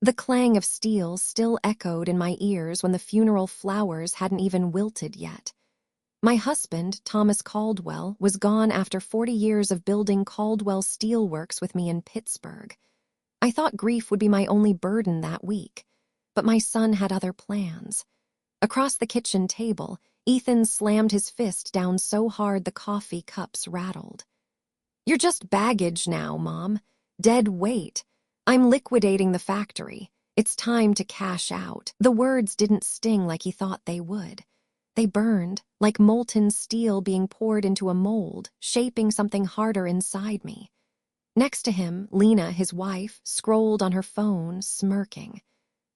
The clang of steel still echoed in my ears when the funeral flowers hadn't even wilted yet. My husband, Thomas Caldwell, was gone after 40 years of building Caldwell Steelworks with me in Pittsburgh. I thought grief would be my only burden that week, but my son had other plans. Across the kitchen table, Ethan slammed his fist down so hard the coffee cups rattled. "You're just baggage now, Mom. Dead weight. I'm liquidating the factory. It's time to cash out." The words didn't sting like he thought they would. They burned, like molten steel being poured into a mold, shaping something harder inside me. Next to him, Lena, his wife, scrolled on her phone, smirking.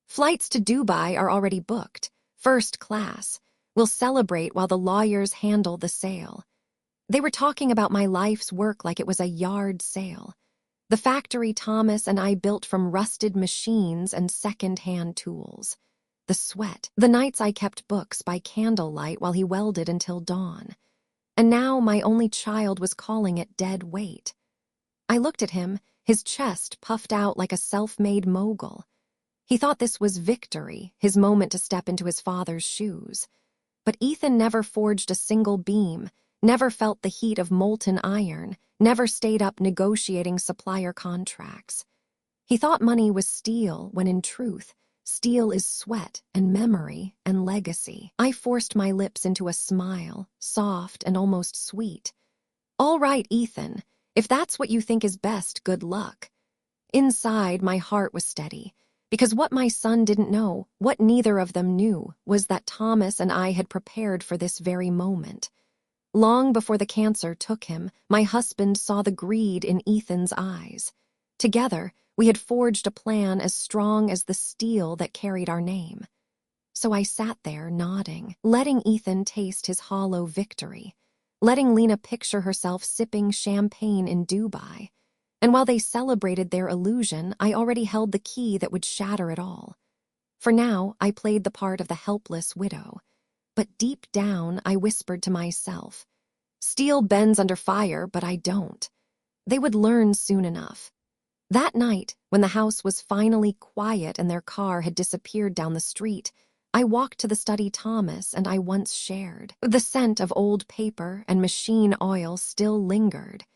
"Flights to Dubai are already booked. First class. We'll celebrate while the lawyers handle the sale." They were talking about my life's work like it was a yard sale. The factory Thomas and I built from rusted machines and second-hand tools. The sweat. The nights I kept books by candlelight while he welded until dawn. And now my only child was calling it dead weight. I looked at him, his chest puffed out like a self-made mogul. He thought this was victory, his moment to step into his father's shoes. But Ethan never forged a single beam, never felt the heat of molten iron, never stayed up negotiating supplier contracts. He thought money was steel when in truth, steel is sweat and memory and legacy. I forced my lips into a smile, soft and almost sweet. "All right, Ethan, if that's what you think is best, good luck." Inside, my heart was steady, because what my son didn't know, what neither of them knew, was that Thomas and I had prepared for this very moment. Long before the cancer took him, my husband saw the greed in Ethan's eyes. Together, we had forged a plan as strong as the steel that carried our name. So I sat there, nodding, letting Ethan taste his hollow victory, letting Lena picture herself sipping champagne in Dubai. And while they celebrated their illusion, I already held the key that would shatter it all. For now, I played the part of the helpless widow. But deep down, I whispered to myself, "Steel bends under fire, but I don't." They would learn soon enough. That night, when the house was finally quiet and their car had disappeared down the street, I walked to the study Thomas and I once shared. The scent of old paper and machine oil still lingered.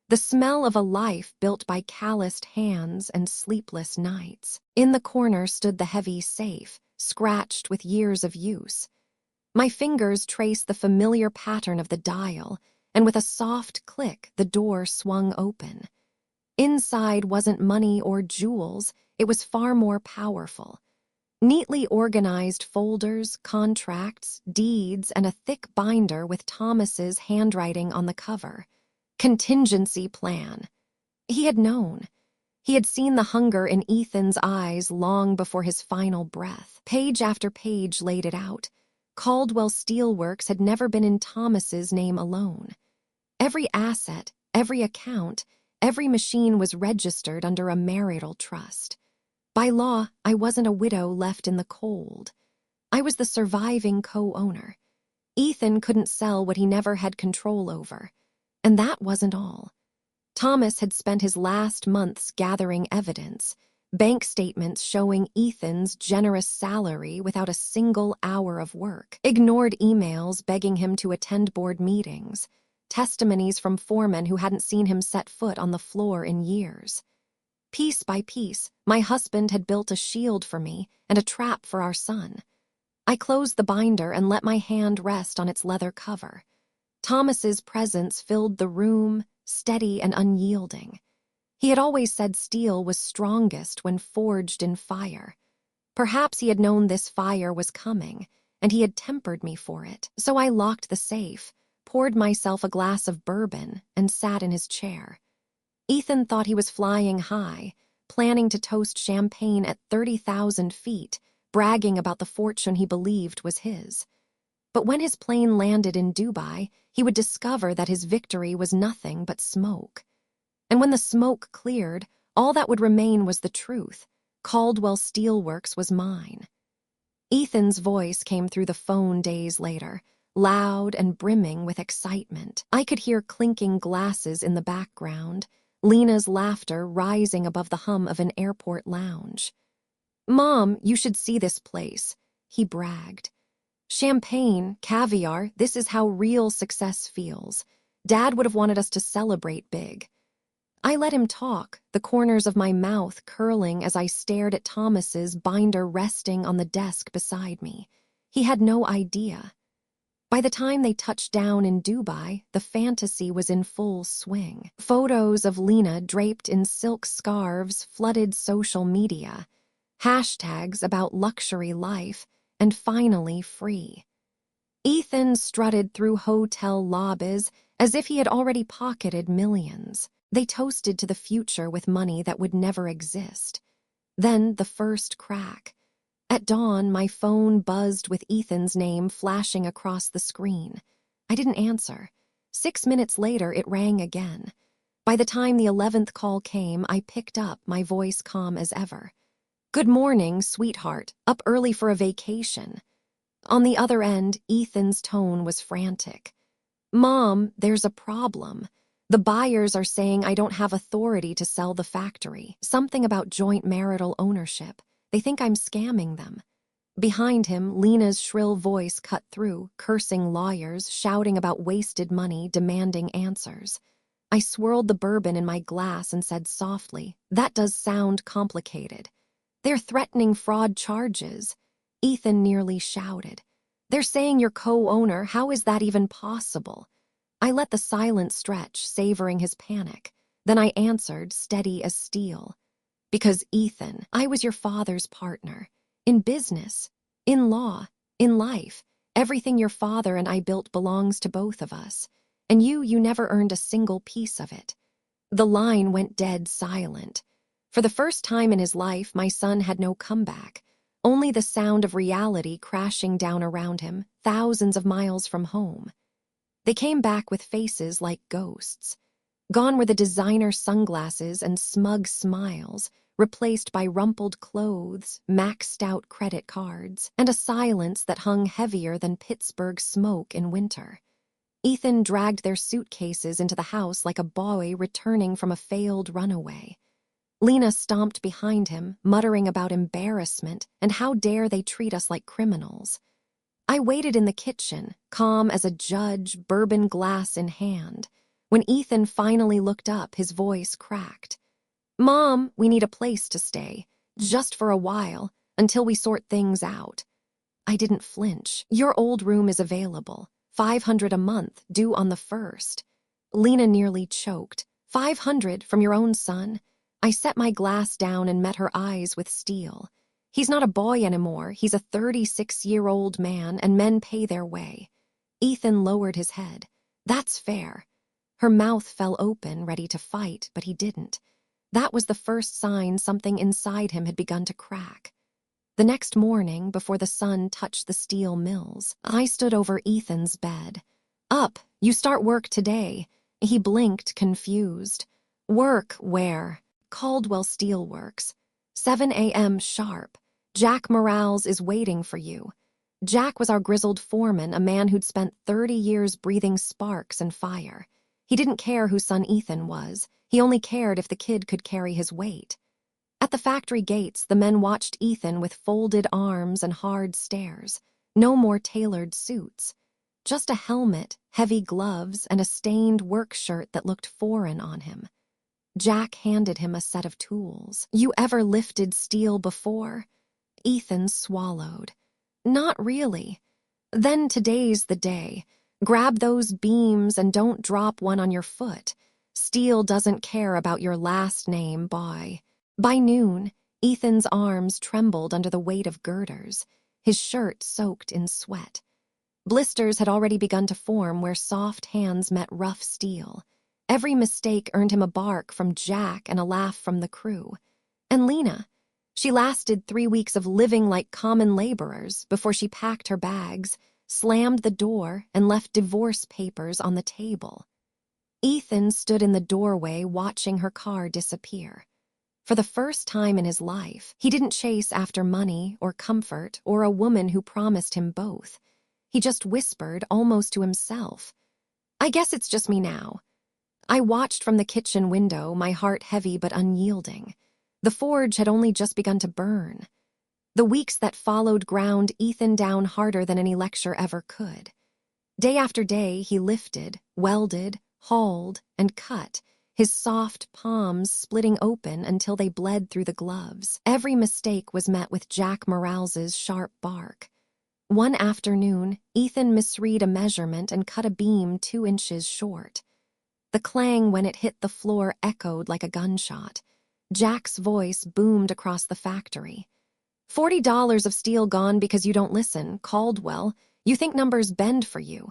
The smell of a life built by calloused hands and sleepless nights. In the corner stood the heavy safe, scratched with years of use. My fingers traced the familiar pattern of the dial, and with a soft click, the door swung open. Inside wasn't money or jewels, it was far more powerful. Neatly organized folders, contracts, deeds, and a thick binder with Thomas's handwriting on the cover. Contingency Plan. He had known. He had seen the hunger in Ethan's eyes long before his final breath. Page after page laid it out. Caldwell Steelworks had never been in Thomas's name alone. Every asset, every account, every machine was registered under a marital trust. By law, I wasn't a widow left in the cold. I was the surviving co-owner. Ethan couldn't sell what he never had control over. And that wasn't all. Thomas had spent his last months gathering evidence, bank statements showing Ethan's generous salary without a single hour of work, ignored emails begging him to attend board meetings, testimonies from foremen who hadn't seen him set foot on the floor in years. Piece by piece, my husband had built a shield for me and a trap for our son. I closed the binder and let my hand rest on its leather cover. Thomas's presence filled the room, steady and unyielding. He had always said steel was strongest when forged in fire. Perhaps he had known this fire was coming, and he had tempered me for it. So I locked the safe, poured myself a glass of bourbon, and sat in his chair. Ethan thought he was flying high, planning to toast champagne at 30,000 feet, bragging about the fortune he believed was his. But when his plane landed in Dubai, he would discover that his victory was nothing but smoke. And when the smoke cleared, all that would remain was the truth. Caldwell Steelworks was mine. Ethan's voice came through the phone days later, loud and brimming with excitement. I could hear clinking glasses in the background, Lena's laughter rising above the hum of an airport lounge. "Mom, you should see this place," he bragged. "Champagne, caviar, this is how real success feels. Dad would have wanted us to celebrate big." I let him talk, the corners of my mouth curling as I stared at Thomas's binder resting on the desk beside me. He had no idea. By the time they touched down in Dubai, the fantasy was in full swing. Photos of Lena draped in silk scarves flooded social media. Hashtags about luxury life, and finally free. Ethan strutted through hotel lobbies as if he had already pocketed millions. They toasted to the future with money that would never exist. Then the first crack. At dawn, my phone buzzed with Ethan's name flashing across the screen. I didn't answer. 6 minutes later, it rang again. By the time the 11th call came, I picked up, my voice calm as ever. "Good morning, sweetheart. Up early for a vacation." On the other end, Ethan's tone was frantic. "Mom, there's a problem. The buyers are saying I don't have authority to sell the factory. Something about joint marital ownership. They think I'm scamming them." Behind him, Lena's shrill voice cut through, cursing lawyers, shouting about wasted money, demanding answers. I swirled the bourbon in my glass and said softly, "That does sound complicated." "They're threatening fraud charges." Ethan nearly shouted. "They're saying you're co-owner. How is that even possible?" I let the silence stretch, savoring his panic. Then I answered, steady as steel. "Because, Ethan, I was your father's partner. In business, in law, in life. Everything your father and I built belongs to both of us. And you never earned a single piece of it." The line went dead silent. For the first time in his life, my son had no comeback. Only the sound of reality crashing down around him, thousands of miles from home. They came back with faces like ghosts. Gone were the designer sunglasses and smug smiles, replaced by rumpled clothes, maxed-out credit cards, and a silence that hung heavier than Pittsburgh smoke in winter. Ethan dragged their suitcases into the house like a boy returning from a failed runaway. Lena stomped behind him, muttering about embarrassment and how dare they treat us like criminals. I waited in the kitchen, calm as a judge, bourbon glass in hand. When Ethan finally looked up, his voice cracked. "Mom, we need a place to stay. Just for a while, until we sort things out." I didn't flinch. "Your old room is available. $500 a month, due on the 1st. Lena nearly choked. "500 from your own son?" I set my glass down and met her eyes with steel. "He's not a boy anymore. He's a 36-year-old man, and men pay their way." Ethan lowered his head. "That's fair." Her mouth fell open, ready to fight, but he didn't. That was the first sign something inside him had begun to crack. The next morning, before the sun touched the steel mills, I stood over Ethan's bed. "Up, you start work today." He blinked, confused. "Work where?" "Caldwell Steelworks. 7 a.m. sharp. Jack Morales is waiting for you." Jack was our grizzled foreman, a man who'd spent 30 years breathing sparks and fire. He didn't care whose son Ethan was. He only cared if the kid could carry his weight. At the factory gates, the men watched Ethan with folded arms and hard stares. No more tailored suits. Just a helmet, heavy gloves, and a stained work shirt that looked foreign on him. Jack handed him a set of tools. "You ever lifted steel before?" Ethan swallowed. "Not really." "Then today's the day. Grab those beams and don't drop one on your foot. Steel doesn't care about your last name, boy." By noon, Ethan's arms trembled under the weight of girders, his shirt soaked in sweat. Blisters had already begun to form where soft hands met rough steel. Every mistake earned him a bark from Jack and a laugh from the crew. And Lena, she lasted 3 weeks of living like common laborers before she packed her bags, slammed the door, and left divorce papers on the table. Ethan stood in the doorway watching her car disappear. For the first time in his life, he didn't chase after money or comfort or a woman who promised him both. He just whispered, almost to himself, "I guess it's just me now." I watched from the kitchen window, my heart heavy but unyielding. The forge had only just begun to burn. The weeks that followed ground Ethan down harder than any lecture ever could. Day after day, he lifted, welded, hauled, and cut, his soft palms splitting open until they bled through the gloves. Every mistake was met with Jack Morales's sharp bark. One afternoon, Ethan misread a measurement and cut a beam 2 inches short. The clang when it hit the floor echoed like a gunshot. Jack's voice boomed across the factory. $40 of steel gone because you don't listen, Caldwell. You think numbers bend for you.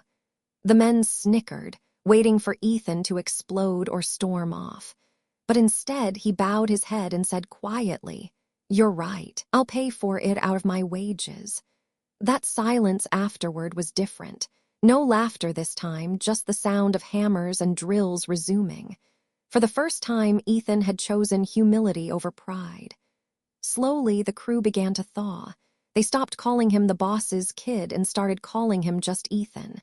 The men snickered, waiting for Ethan to explode or storm off. But instead, he bowed his head and said quietly, "You're right. I'll pay for it out of my wages." That silence afterward was different. No laughter this time, just the sound of hammers and drills resuming. For the first time, Ethan had chosen humility over pride. Slowly, the crew began to thaw. They stopped calling him the boss's kid and started calling him just Ethan.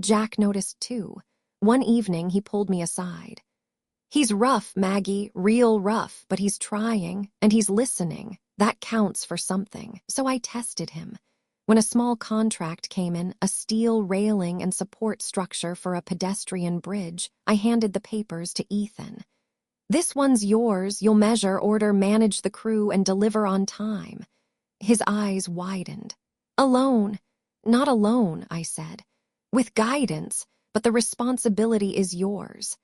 Jack noticed too. One evening, he pulled me aside. "He's rough, Maggie, real rough, but he's trying, and he's listening. That counts for something." So I tested him. When a small contract came in, a steel railing and support structure for a pedestrian bridge, I handed the papers to Ethan. "This one's yours. You'll measure, order, manage the crew, and deliver on time." His eyes widened. "Alone." "Not alone," I said. "With guidance, but the responsibility is yours."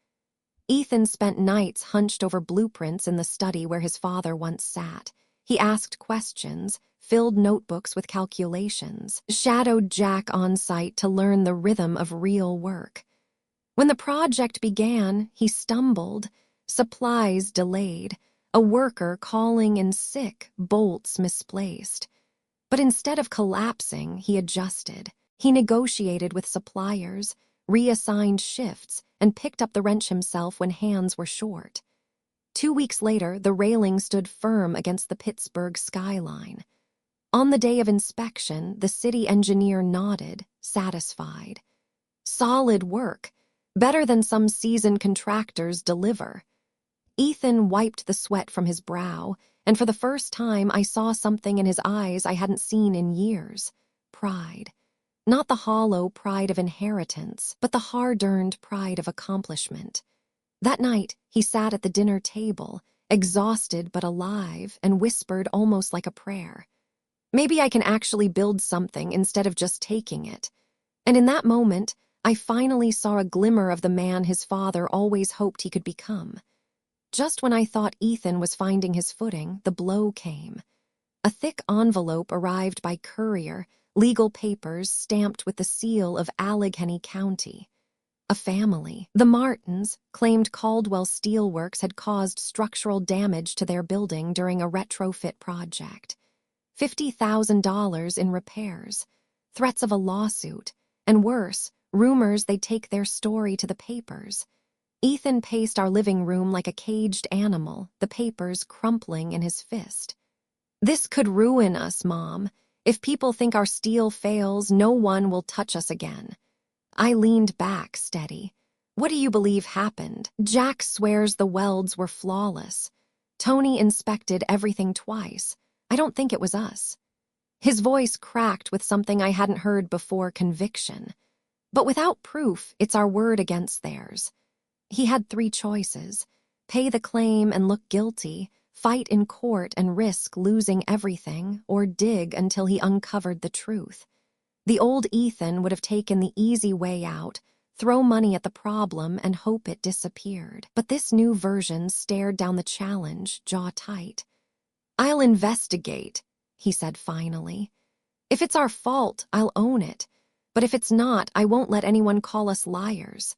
Ethan spent nights hunched over blueprints in the study where his father once sat. He asked questions, filled notebooks with calculations, shadowed Jack on site to learn the rhythm of real work. When the project began, he stumbled, supplies delayed, a worker calling in sick, bolts misplaced. But instead of collapsing, he adjusted. He negotiated with suppliers, reassigned shifts, and picked up the wrench himself when hands were short. 2 weeks later, the railing stood firm against the Pittsburgh skyline. On the day of inspection, the city engineer nodded, satisfied. Solid work, better than some seasoned contractors deliver. Ethan wiped the sweat from his brow, and for the first time I saw something in his eyes I hadn't seen in years. Pride. Not the hollow pride of inheritance, but the hard-earned pride of accomplishment. That night, he sat at the dinner table, exhausted but alive, and whispered almost like a prayer. "Maybe I can actually build something instead of just taking it." And in that moment, I finally saw a glimmer of the man his father always hoped he could become. Just when I thought Ethan was finding his footing, the blow came. A thick envelope arrived by courier, legal papers stamped with the seal of Allegheny County. A family. The Martins claimed Caldwell Steelworks had caused structural damage to their building during a retrofit project. $50,000 in repairs, threats of a lawsuit, and worse, rumors they'd take their story to the papers. Ethan paced our living room like a caged animal, the papers crumpling in his fist. "This could ruin us, Mom. If people think our steel fails, no one will touch us again." I leaned back, steady. "What do you believe happened?" "Jack swears the welds were flawless. Tony inspected everything twice. I don't think it was us." His voice cracked with something I hadn't heard before, conviction. "But without proof, it's our word against theirs." He had 3 choices: pay the claim and look guilty, fight in court and risk losing everything, or dig until he uncovered the truth. The old Ethan would have taken the easy way out, throw money at the problem and hope it disappeared. But this new version stared down the challenge, jaw tight. "I'll investigate," he said finally. "If it's our fault, I'll own it. But if it's not, I won't let anyone call us liars."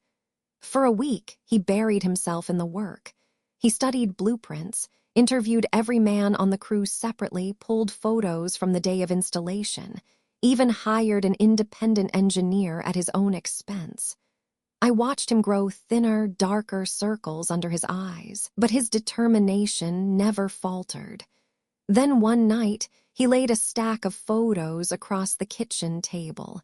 For a week, he buried himself in the work. He studied blueprints, interviewed every man on the crew separately, pulled photos from the day of installation, even hired an independent engineer at his own expense. I watched him grow thinner, darker circles under his eyes, but his determination never faltered. Then one night, he laid a stack of photos across the kitchen table.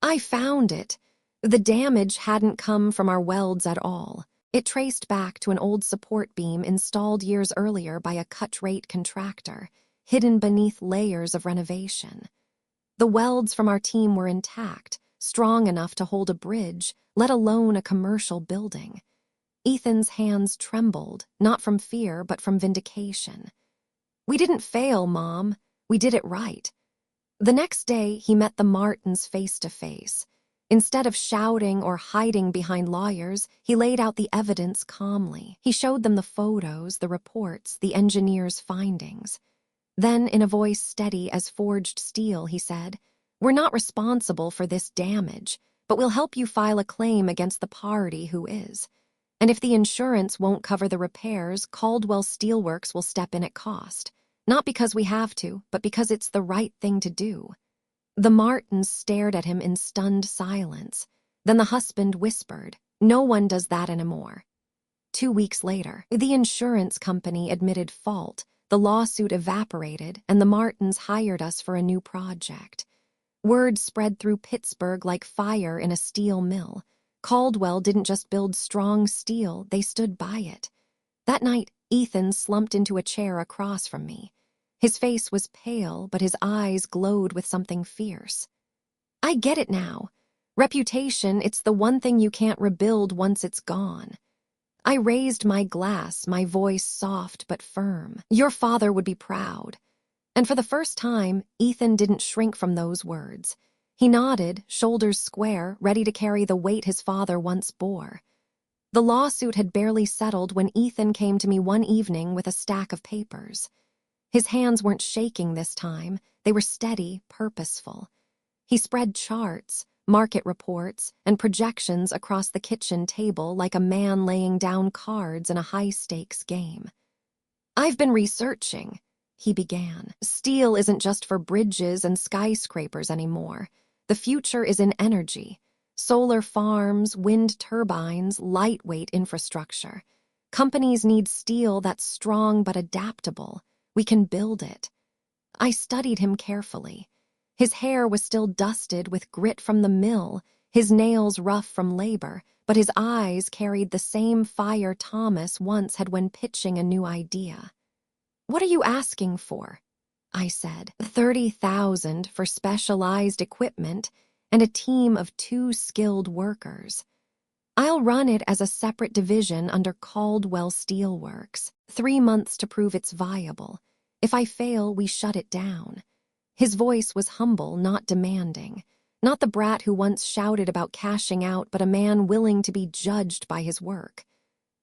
"I found it. The damage hadn't come from our welds at all. It traced back to an old support beam installed years earlier by a cut-rate contractor. hidden beneath layers of renovation. The welds from our team were intact, strong enough to hold a bridge, let alone a commercial building. Ethan's hands trembled, not from fear, but from vindication. "We didn't fail, Mom. We did it right." The next day, he met the Martins face to face. Instead of shouting or hiding behind lawyers, he laid out the evidence calmly. He showed them the photos, the reports, the engineer's findings. Then, in a voice steady as forged steel, he said, "We're not responsible for this damage, but we'll help you file a claim against the party who is. And if the insurance won't cover the repairs, Caldwell Steelworks will step in at cost. Not because we have to, but because it's the right thing to do." The Martins stared at him in stunned silence. Then the husband whispered, "No one does that anymore." 2 weeks later, the insurance company admitted fault, the lawsuit evaporated, and the Martins hired us for a new project. Word spread through Pittsburgh like fire in a steel mill. Caldwell didn't just build strong steel, they stood by it. That night, Ethan slumped into a chair across from me. His face was pale, but his eyes glowed with something fierce. "I get it now. Reputation, it's the one thing you can't rebuild once it's gone." I raised my glass, my voice soft but firm. "Your father would be proud." And for the first time, Ethan didn't shrink from those words. He nodded, shoulders square, ready to carry the weight his father once bore. The lawsuit had barely settled when Ethan came to me one evening with a stack of papers. His hands weren't shaking this time. They were steady, purposeful. He spread charts, market reports, and projections across the kitchen table like a man laying down cards in a high-stakes game. "I've been researching," he began. "Steel isn't just for bridges and skyscrapers anymore. The future is in energy. Solar farms, wind turbines, lightweight infrastructure. Companies need steel that's strong but adaptable. We can build it." I studied him carefully. His hair was still dusted with grit from the mill, his nails rough from labor, but his eyes carried the same fire Thomas once had when pitching a new idea. "What are you asking for?" I said. "30,000 for specialized equipment and a team of 2 skilled workers. I'll run it as a separate division under Caldwell Steelworks. 3 months to prove it's viable. If I fail, we shut it down." His voice was humble, not demanding. Not the brat who once shouted about cashing out, but a man willing to be judged by his work.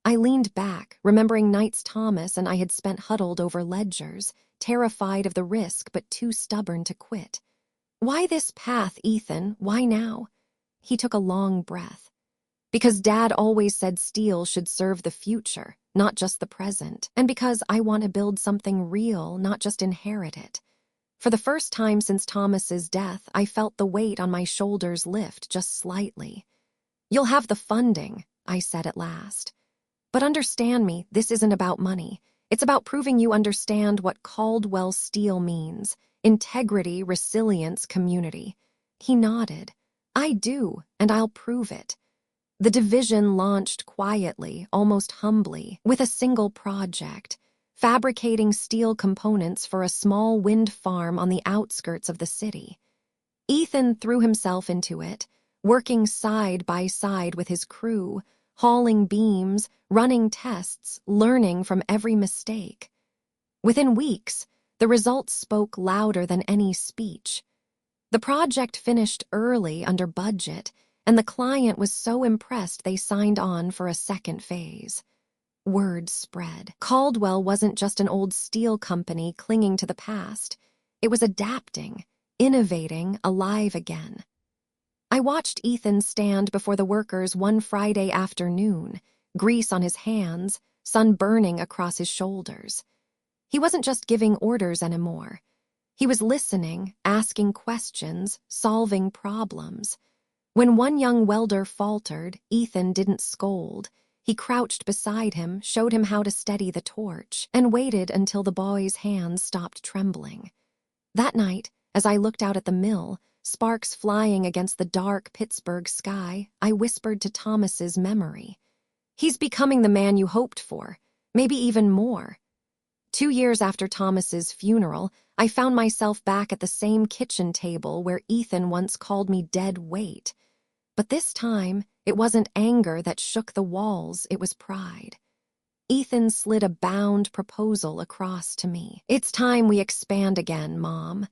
I leaned back, remembering nights Thomas and I had spent huddled over ledgers, terrified of the risk but too stubborn to quit. "Why this path, Ethan? Why now?" He took a long breath. "Because Dad always said steel should serve the future, not just the present. And because I want to build something real, not just inherit it." For the first time since Thomas's death, I felt the weight on my shoulders lift just slightly. "You'll have the funding," I said at last. "But understand me, this isn't about money. It's about proving you understand what Caldwell Steel means. Integrity, resilience, community." He nodded. "I do, and I'll prove it." The division launched quietly, almost humbly, with a single project, fabricating steel components for a small wind farm on the outskirts of the city. Ethan threw himself into it, working side by side with his crew, hauling beams, running tests, learning from every mistake. Within weeks, the results spoke louder than any speech. The project finished early under budget, and the client was so impressed they signed on for a second phase. Word spread. Caldwell wasn't just an old steel company clinging to the past. It was adapting, innovating, alive again. I watched Ethan stand before the workers one Friday afternoon, grease on his hands, sun burning across his shoulders. He wasn't just giving orders anymore. He was listening, asking questions, solving problems. When one young welder faltered, Ethan didn't scold. He crouched beside him, showed him how to steady the torch, and waited until the boy's hands stopped trembling. That night, as I looked out at the mill, sparks flying against the dark Pittsburgh sky, I whispered to Thomas's memory, "He's becoming the man you hoped for, maybe even more." 2 years after Thomas's funeral, I found myself back at the same kitchen table where Ethan once called me dead weight. But this time, it wasn't anger that shook the walls, it was pride. Ethan slid a bound proposal across to me. "It's time we expand again, Mom.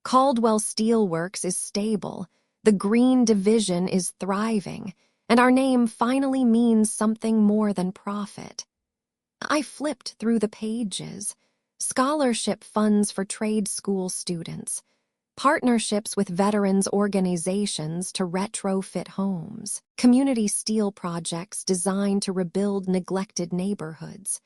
Caldwell Steelworks is stable, the Green Division is thriving, and our name finally means something more than profit." I flipped through the pages. Scholarship funds for trade school students, partnerships with veterans organizations to retrofit homes, community steel projects designed to rebuild neglected neighborhoods,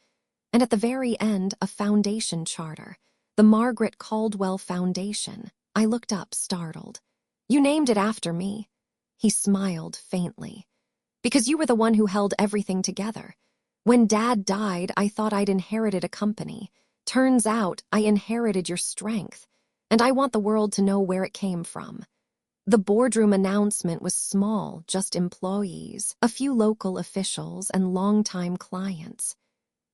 and at the very end, a foundation charter, the Margaret Caldwell Foundation. I looked up, startled. "You named it after me." He smiled faintly. "Because you were the one who held everything together. When Dad died, I thought I'd inherited a company. Turns out I inherited your strength, and I want the world to know where it came from." The boardroom announcement was small, just employees, a few local officials, and longtime clients.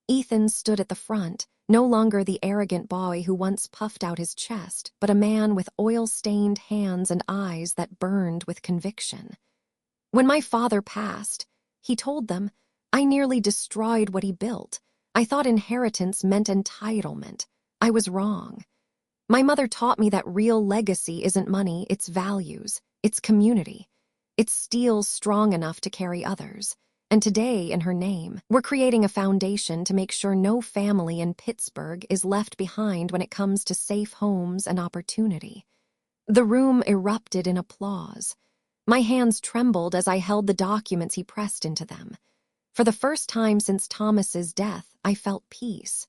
Ethan stood at the front, no longer the arrogant boy who once puffed out his chest, but a man with oil-stained hands and eyes that burned with conviction. "When my father passed," he told them, "I nearly destroyed what he built. I thought inheritance meant entitlement. I was wrong. My mother taught me that real legacy isn't money, it's values, it's community. It's steel strong enough to carry others. And today, in her name, we're creating a foundation to make sure no family in Pittsburgh is left behind when it comes to safe homes and opportunity." The room erupted in applause. My hands trembled as I held the documents he pressed into them. For the first time since Thomas's death, I felt peace.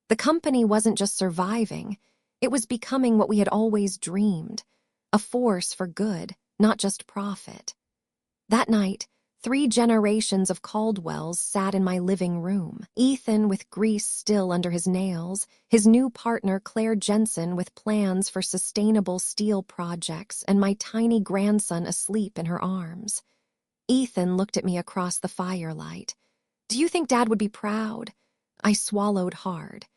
The company wasn't just surviving, it was becoming what we had always dreamed, a force for good, not just profit. That night, 3 generations of Caldwells sat in my living room. Ethan with grease still under his nails, his new partner Claire Jensen with plans for sustainable steel projects, and my tiny grandson asleep in her arms. Ethan looked at me across the firelight. "Do you think Dad would be proud?" I swallowed hard.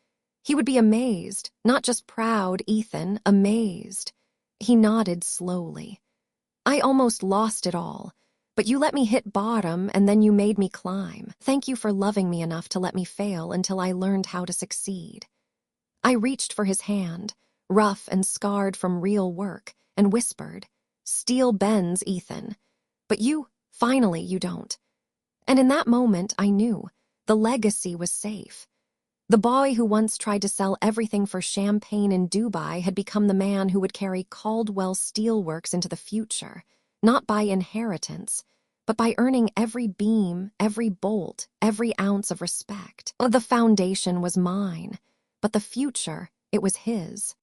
"He would be amazed, not just proud, Ethan, amazed." He nodded slowly. "I almost lost it all. But you let me hit bottom, and then you made me climb. Thank you for loving me enough to let me fail until I learned how to succeed." I reached for his hand, rough and scarred from real work, and whispered, "Steel bends, Ethan. But finally you don't." And in that moment, I knew the legacy was safe. The boy who once tried to sell everything for champagne in Dubai had become the man who would carry Caldwell Steelworks into the future. Not by inheritance, but by earning every beam, every bolt, every ounce of respect. The foundation was mine, but the future, it was his.